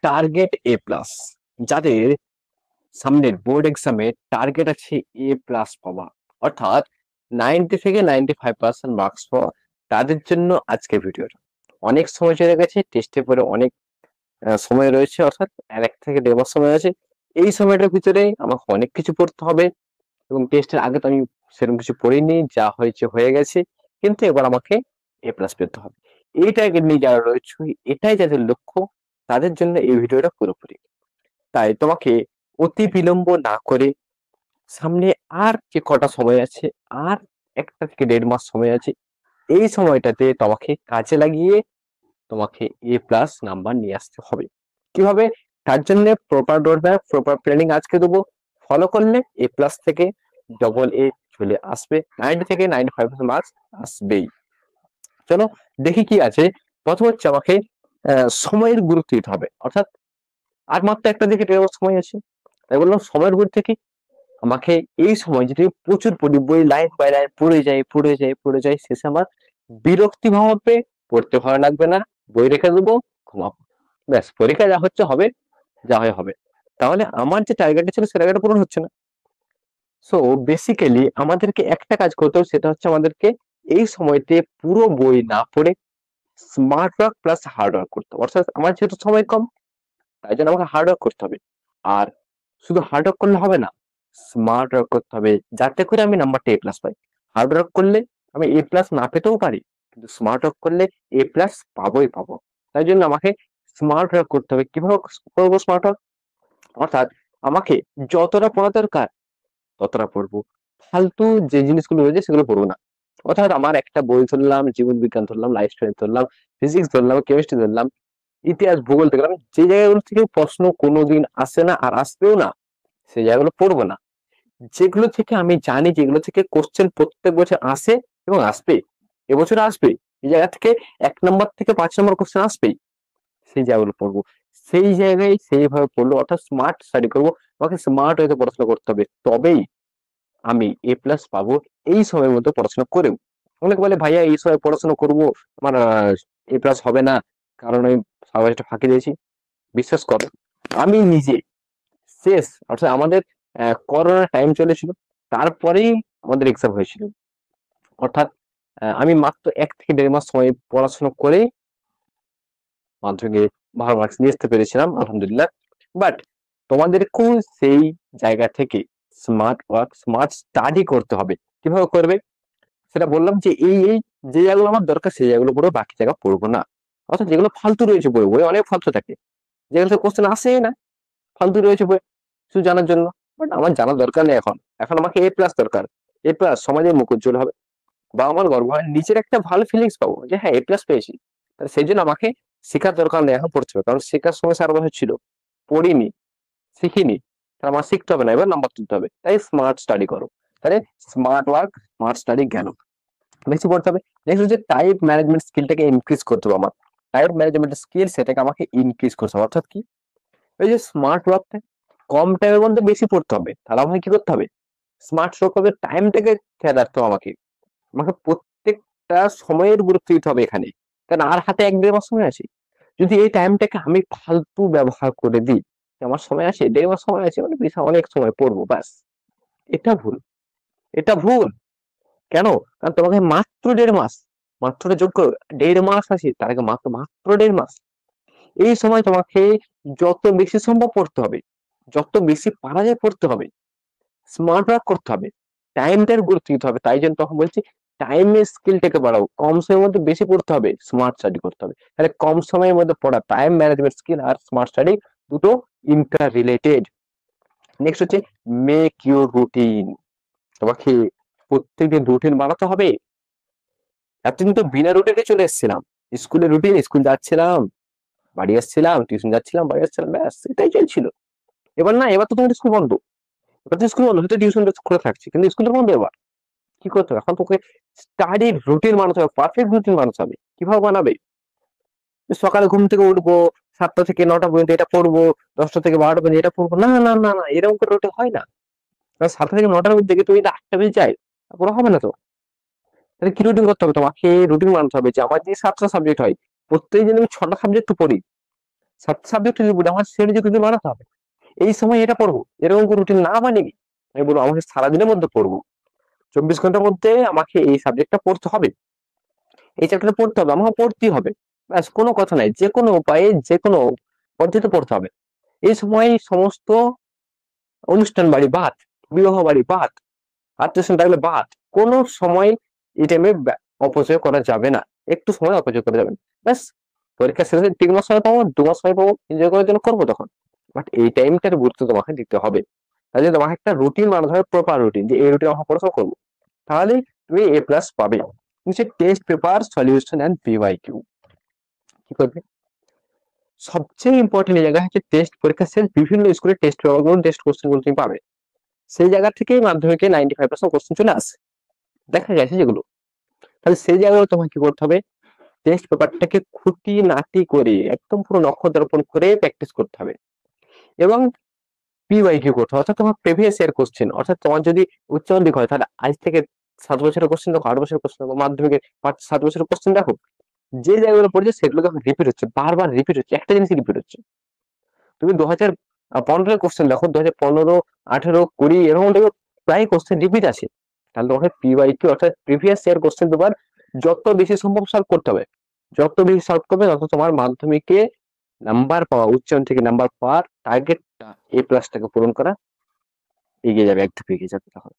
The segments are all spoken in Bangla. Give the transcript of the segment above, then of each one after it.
টার্গেট এ প্লাস, যাদের সামনের বোর্ড এক্সামে টার্গেট আছে এ প্লাস পাওয়া, অর্থাৎ 90 থেকে 95% মার্কস পাওয়া, তাদের জন্য আজকে ভিডিওটা। অনেক সময় চলে গেছে, টেস্টের পরে অনেক সময় রয়েছে, অর্থাৎ 1 থেকে 1.5 মাস সময় আছে। এই সময়টার ভিতরে আমাকে অনেক কিছু পড়তে হবে, এবং টেস্টের আগে তো আমি সেরকম কিছু পড়িনি, যা হয়েছে হয়ে গেছে, কিন্তু এবার আমাকে এ প্লাস পেতে হবে। এই টার্গেট নিয়ে যারা রয়েছে, এটাই যাদের লক্ষ্য, তাদের জন্য এই ভিডিওটা পুরোপুরি। তাই তোমাকে অতি বিলম্ব না করে, সামনে আর যে কটা সময় আছে, আর 1 থেকে 1.5 মাস সময় আছে, এই সময়টাতে তোমাকে কাজে লাগিয়ে তোমাকে এ প্লাস নাম্বার নিয়ে আসতে হবে। কিভাবে? তার জন্য proper road map, proper planning আজকে দেবো। ফলো করলে এ প্লাস থেকে ডবল এ চলে আসবে, 90 থেকে 95% মার্কস আসবেই। চলো দেখি কি আছে। প্রথম হচ্ছে আমাকে সময়ের গুরুত্ব দিতে হবে, অর্থাৎ আর মাত্র 1 থেকে 1.5 মাস সময় আছে। তাই বললাম সময়ের গুরুত্ব কি, আমাকে এই সময় যদি প্রচুর পড়ি, বই লাইন বাই লাইন পড়ে যাই, শেষে আমার বিরক্তি ভাবে, পড়তে ভালো লাগবে না, বই রেখে দেবো, ঘুমাবো, ব্যাস, পরীক্ষা যা হচ্ছে হবে, যা হয় হবে। তাহলে আমার যে টার্গেটটা ছিল সে টার্গেটটা পূরণ হচ্ছে না। সো বেসিক্যালি আমাদেরকে একটা কাজ করতে হবে, সেটা হচ্ছে আমাদেরকে এই সময়তে পুরো বই না পড়ে smart work plus hard work করতে হবে। অর্থাৎ আমার যেহেতু সময় কম, তাই জন্য আমাকে হার্ড ওয়ার্ক করতে হবে। আর শুধু হার্ড ওয়ার্ক করলে হবে না, স্মার্ট ওয়ার্ক করতে হবে, যাতে করে আমি নাম্বারটা এ প্লাস পাই। হার্ড ওয়ার্ক করলে আমি এ প্লাস না পেতেও পারি, কিন্তু স্মার্ট ওয়ার্ক করলে এ প্লাস পাবোই পাবো। তাই জন্য আমাকে স্মার্ট ওয়ার্ক করতে হবে। কিভাবে করবো স্মার্ট ওয়ার্ক? অর্থাৎ আমাকে যতটা পড়া দরকার ততটা পড়বো, ফালতু যে জিনিসগুলো রয়েছে সেগুলো পড়বো না। অর্থাৎ আমার একটা বই ধরলাম, জীবন বিজ্ঞান ধরলাম, লাইফ সায়েন্স ধরলাম, ফিজিক্স ধরলাম, কেমিস্ট্রি ধরলাম, ইতিহাস ভূগোল দেখলাম, যে জায়গাগুলো থেকে প্রশ্ন কোনোদিন আসে না আর আসবেও না, সেই জায়গাগুলো পড়বো না। যেগুলো থেকে আমি জানি, যেগুলো থেকে কোশ্চেন প্রত্যেক বছর আসে এবং আসবে, এবছর আসবে, এই জায়গা থেকে 1 নম্বর থেকে 5 নম্বর কোশ্চেন আসবেই, সেই জায়গাগুলো পড়বো। সেই জায়গায় সেইভাবে পড়লো, অর্থাৎ স্মার্ট স্টাডি করবো। আমাকে স্মার্ট ওয়েতে পড়াশোনা করতে হবে, তবেই আমি এ প্লাস পাবো, এই সময়ের মধ্যে পড়াশোনা করেও। অনেকে বলে ভাইয়া এই সময় পড়াশোনা করবো, আমার এ প্লাস হবে না, কারণ আমি সাবজেক্টটা ফাঁকি দিয়েছি। বিশ্বাস করো, আমি নিজে শেষ, অর্থাৎ আমাদের করোনা টাইম চলেছিল, তারপরেই আমাদের এক্সাম হয়েছিল, অর্থাৎ আমি মাত্র 1 থেকে 1.5 মাস সময় পড়াশোনা করে মাধ্যমিকে ভালো মার্কস নিয়ে আসতে পেরেছিলাম, আলহামদুলিল্লাহ। বাট তোমাদেরকেও সেই জায়গা থেকে স্মার্ট ওয়ার্ক, স্মার্ট স্টাডি করতে হবে। কিভাবে করবে সেটা বললাম, যে এই যে জায়গাগুলো আমার দরকার সেই জায়গাগুলো পড়বো, বাকি জায়গা পড়বো না। অর্থাৎ যেগুলো ফালতু রয়েছে বই, বই অনেক ফালতু থাকে, যেগুলো থেকে কোশ্চেন আসে না, ফালতু রয়েছে বই, শুধু জানার জন্য। বাট আমার জানার দরকার নেই এখন, এখন আমাকে এ প্লাস দরকার। এ প্লাস সমাজের মুখ উজ্জ্বল হবে, বা আমার গর্ব হয়, নিজের একটা ভালো ফিলিংস পাবো যে হ্যাঁ এ প্লাস পেয়েছি। তাহলে সেই জন্য আমাকে শেখার দরকার নেই, এখন পড়তে হবে, কারণ শেখার সময় 4 বছর ছিল, পড়িনি, শিখিনি, তাহলে আমার শিখতে হবে না, এবার নাম্বার তুলতে হবে। তাই স্মার্ট স্টাডি করো। তাহলে স্মার্ট ওয়ার্ক, স্মার্ট স্টাডি গেল, বেশি পড়তে হবে। নেক্সট হচ্ছে টাইম ম্যানেজমেন্ট স্কিলটাকে ইনক্রিজ করতে হবে। আমার টাইম ম্যানেজমেন্ট স্কিল, সেটাকে আমাকে ইনক্রিজ করতে হবে। অর্থাৎ কি, ওই যে স্মার্ট ওয়ার্কটা কম টাইমের মধ্যে বেশি পড়তে হবে, তাহলে আমাকে কি করতে হবে, স্মার্ট ওয়ার্ক হবে, টাইমটাকে খেয়াল রাখতে হবে আমাকে। আমাকে প্রত্যেকটা সময়ের গুরুত্ব দিতে হবে এখানে, কারণ আর হাতে 1-1.5 মাস সময় আছে। যদি এই টাইমটাকে আমি ফালতু ব্যবহার করে দিই, যে আমার সময় আছে 1.5 মাস সময় আছে, মানে বিশাল অনেক সময় পড়বো, ব্যাস, এটা ভুল, এটা ভুল। কেন? কারণ তোমাকে মাত্র 1.5 মাস, মাত্র যোগ করো, 1.5 মাস আছে, তার আগে মাত্র মাত্র 1.5 মাস। এই সময় তোমাকে যত বেশি সম্ভব পড়তে হবে, যত বেশি পারা যায় পড়তে হবে, স্মার্ট ওয়ার্ক করতে হবে, টাইমটার গুরুত্ব দিতে হবে। তাই জন্য তখন বলছি টাইমের স্কিলটাকে বাড়াও, কম সময়ের মধ্যে বেশি পড়তে হবে, স্মার্ট স্টাডি করতে হবে। তাহলে কম সময়ের মধ্যে পড়া, টাইম ম্যানেজমেন্ট স্কিল আর স্মার্ট স্টাডি দুটো ইন্টার রিলেটেড। নেক্সট হচ্ছে মেক ইউর রুটিন। তোমাকে প্রত্যেকদিন রুটিন বানাতে হবে। এতদিন তো বিনা রুটিনে চলে এসেছিলাম, স্কুলের রুটিন, স্কুল যাচ্ছিলাম, বাড়ি আসছিলাম, টিউশন যাচ্ছিলাম, বাড়ি আসছিলাম, ব্যাস এটাই চলছিল। এবার না, এবার তো তোমার স্কুল বন্ধ, এবার তো স্কুল বন্ধ, হয়তো টিউশন খোলা থাকছে, কিন্তু স্কুলটা বন্ধ। এবার কি করতে হবে, এখন তোকে স্টাডির রুটিন বানাতে হবে, পারফেক্ট রুটিন বানাতে হবে। কিভাবে বানাবে? সকালে ঘুম থেকে উঠবো, 7টা থেকে 9টা পর্যন্ত এটা পড়বো, 10টা থেকে 12টা পর্যন্ত এটা পড়বো, না না না না, এরকম করে রুটিন হয় না। 7টা থেকে 9টার মধ্যে থেকে তুমি 8টা বেজে যায়, তারপরে হবে না তো। তাহলে কি রুটিন করতে হবে, তোমাকে রুটিন বানাতে হবে যে আমার যে 7টা সাবজেক্ট হয়, প্রত্যেক দিন আমি 6টা সাবজেক্ট পড়ি, সাবজেক্ট রিপোর্ট আমার সেট যে কিছু বানাতে হবে, এই সময় এটা পড়বো এরকম কোনো রুটিন না মানে কি? আমি বলবো আমাকে সারাদিনের মধ্যে পড়বো, 24 ঘন্টার মধ্যে আমাকে এই সাবজেক্টটা পড়তে হবে, এই চ্যাপ্টারটা পড়তে হবে, আমাকে পড়তেই হবে। ব্যাস, কোনো কথা নাই, যে কোনো উপায়ে যে কোনো পদ্ধতিতে পড়তে হবে। এই সময় সমস্ত অনুষ্ঠান বাড়ি বাদ, বিবাহ বাড়ি বাদ, আত্মীয় থাকলে বাদ, কোনো সময় এই টাইমে অপচয় করা যাবে না, একটু সময় অপচয় করা যাবে না। ব্যাস, পরীক্ষা শেষে 3 মাস সময় পাবো, 2 মাস সময় পাবো, এনজয় করার জন্য করবো তখন। বাট এই টাইমটার গুরুত্ব তোমাকে দিতে হবে। তাই জন্য তোমাকে একটা রুটিন বানাতে হবে, প্রপার রুটিন, যে এই রুটিন আমরা পড়াশোনা করবো, তাহলে তুমি এ প্লাস পাবে। Test paper solution and PYQ কি করবে? সবচেয়ে ইম্পর্টেন্ট জায়গা হচ্ছে টেস্ট পরীক্ষা শেষ বিভিন্ন স্কুলের টেস্ট পেপারগুলো, টেস্ট কোশ্চেন গুলো তুমি পাবে, সেই জায়গা থেকেই মাধ্যমিকে 95% কোশ্চেন চলে আসে, দেখা গেছে যেগুলো। তাহলে সেই জায়গাগুলো তোমাকে কি করতে হবে? টেস্ট পেপারটাকে খুঁটি নাটি করে একদম পুরো নক্ষত্রপণ করে প্র্যাকটিস করতে হবে, এবং পিওয়াইকিউ করতে হবে, অর্থাৎ তোমার প্রিভিয়াস ইয়ার কোশ্চেন। অর্থাৎ তোমার যদি উচ্চ মাধ্যমিক হয় তাহলে আজ থেকে 7 বছরের কোশ্চেন দেখো, 8 বছরের কোশ্চেন দেখো, মাধ্যমিকের 5-7 বছরের কোশ্চেন দেখো, যে জায়গাগুলো পড়ছে সেগুলো যখন রিপিট হচ্ছে, বারবার রিপিট হচ্ছে, একটা জিনিস রিপিট হচ্ছে। তুমি 2015 কোশ্চেন দেখো, 2015, 18, 20 এরকম দেখো প্রায় কোশ্চেন রিপিট আছে, তাহলে তোমাকে পিওয়াইকিউ অর্থাৎ প্রিভিয়াস ইয়ার কোশ্চেন পেপার যত বেশি সম্ভব সলভ করতে হবে। যত বেশি সলভ করবে তত তোমার মাধ্যমিকে নাম্বার পাওয়া, উচ্চারণ থেকে নাম্বার পাওয়ার টার্গেটটা, এ প্লাসটাকে পূরণ করা এগিয়ে যাবে, এক ধাপ এগিয়ে যাবে। তখন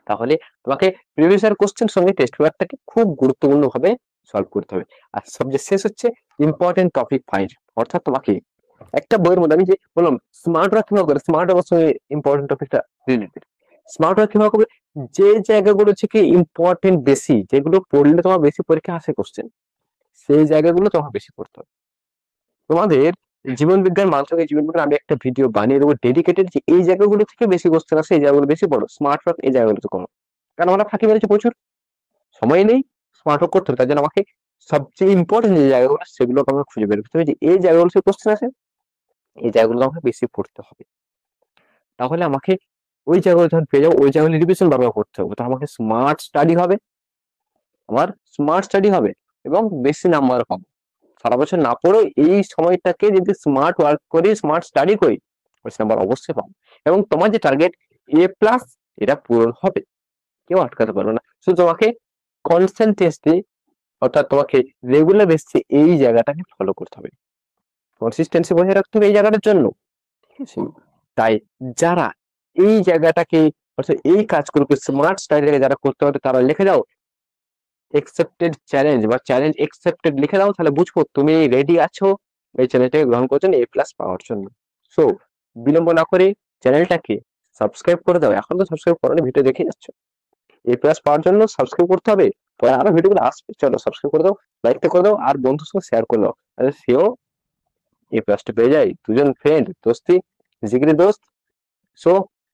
তাহলে তোমাকে প্রিভিয়াস ইয়ার কোশ্চেন সঙ্গে টেস্ট পেপারটাকে খুব গুরুত্বপূর্ণ ভাবে সলভ করতে হবে। আর সবচেয়ে শেষ হচ্ছে ইম্পর্টেন্ট টপিক ফাইন্ড, অর্থাৎ তোমাকে একটা বইয়ের মধ্যে, আমি যে বললাম স্মার্ট ওয়ার্ক কিভাবে করে, স্মার্ট ওয়ার্কের সঙ্গে ইম্পর্টেন্ট টপিকটা রিলেটেড। স্মার্ট ওয়ার্ক কিভাবে করবে? যে জায়গাগুলো থেকে ইম্পর্টেন্ট বেশি, যেগুলো পড়লে তোমার বেশি পরীক্ষা আসে কোশ্চেন, সেই জায়গাগুলো তোমার বেশি পড়তে হবে। তোমাদের জীবন বিজ্ঞান, মাধ্যমিক জীবন বিজ্ঞান আমি একটা ভিডিও বানিয়ে দেবো ডেডিকেটেড, যে এই জায়গাগুলো থেকে বেশি কোশ্চেন আসে, এই জায়গাগুলো বেশি পড়ো, স্মার্ট ওয়ার্ক এই জায়গাগুলোতে করো। কারণ আমরা ফাঁকি মেরেছি প্রচুর, সময় নেই, স্মার্ট ওয়ার্ক করতে হবে। তার জন্য আমাকে সবচেয়ে ইম্পর্টেন্ট যে জায়গাগুলো সেগুলোকে আমাকে খুঁজে বের করতে হবে, যে এই জায়গাগুলো থেকে কোশ্চেন আসে, এই জায়গাগুলো আমাকে বেশি পড়তে হবে। তাহলে আমাকে ওই জায়গাগুলো যখন পেয়ে যাবো, ওই জায়গাগুলো রিভিশন বারবার করতে হবে, তো আমাকে স্মার্ট স্টাডি হবে, আমার স্মার্ট স্টাডি হবে, এবং বেশি নাম্বার পাবো। সারা বছর না পড়েও এই সময়টাকে যদি স্মার্ট ওয়ার্ক করি, স্মার্ট স্টাডি করি, বেশি নাম্বার অবশ্যই পাবো, এবং তোমার যে টার্গেট এ প্লাস, এটা পূরণ হবে, কেউ আটকাতে পারবে না। শুধু তোমাকে কনসেন্ট্রেসলি, অর্থাৎ তোমাকে রেগুলার বেসিসে এই জায়গাটাকে ফলো করতে হবে, কনসিস্টেন্সি বজায় রাখতে হবে এই জায়গাটার জন্য, ঠিক আছে? তাই যারা এই জায়গাটাকে, অর্থাৎ এই কাজগুলোকে স্মার্ট স্টাইলে যারা করতে পারে, তারা লিখে দাও একসেপ্টেড চ্যালেঞ্জ বা চ্যালেঞ্জ একসেপ্টেড, লিখে দাও, তাহলে বুঝবো তুমি রেডি আছো এই চ্যালেঞ্জটাকে গ্রহণ করছেন এ প্লাস পাওয়ার জন্য। সো বিলম্ব না করে চ্যানেলটাকে সাবস্ক্রাইব করে দাও, এখন তো সাবস্ক্রাইব করোনি, ভিডিও দেখে যাচ্ছ, এ প্লাস পাওয়ার জন্য সাবস্ক্রাইব করতে হবে। পরে আরো ভিডিওগুলো আসবে, চলো সাবস্ক্রাইব করে দাও, লাইক করে দাও, আর বন্ধুর সঙ্গে শেয়ার করে দাও, তাহলে সেও এই প্লাসটা পেয়ে যায়। দুজন ফ্রেন্ড, দোস্তি জিগরি দোস্ত। সো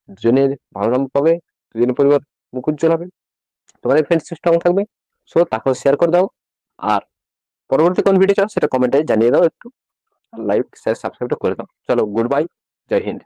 দুজনের ভালো নাম্বার পাবে, দুজনের পরিবার মুখ উজ্জ্বল হবে, তোমাদের ফ্রেন্ডস স্ট্রং থাকবে। সো তাকেও শেয়ার করে দাও, আর পরবর্তী কোন ভিডিও চাও সেটা কমেন্টে জানিয়ে দাও একটু, লাইক শেয়ার সাবস্ক্রাইবটা করে দাও। চলো, গুড বাই, জয় হিন্দ।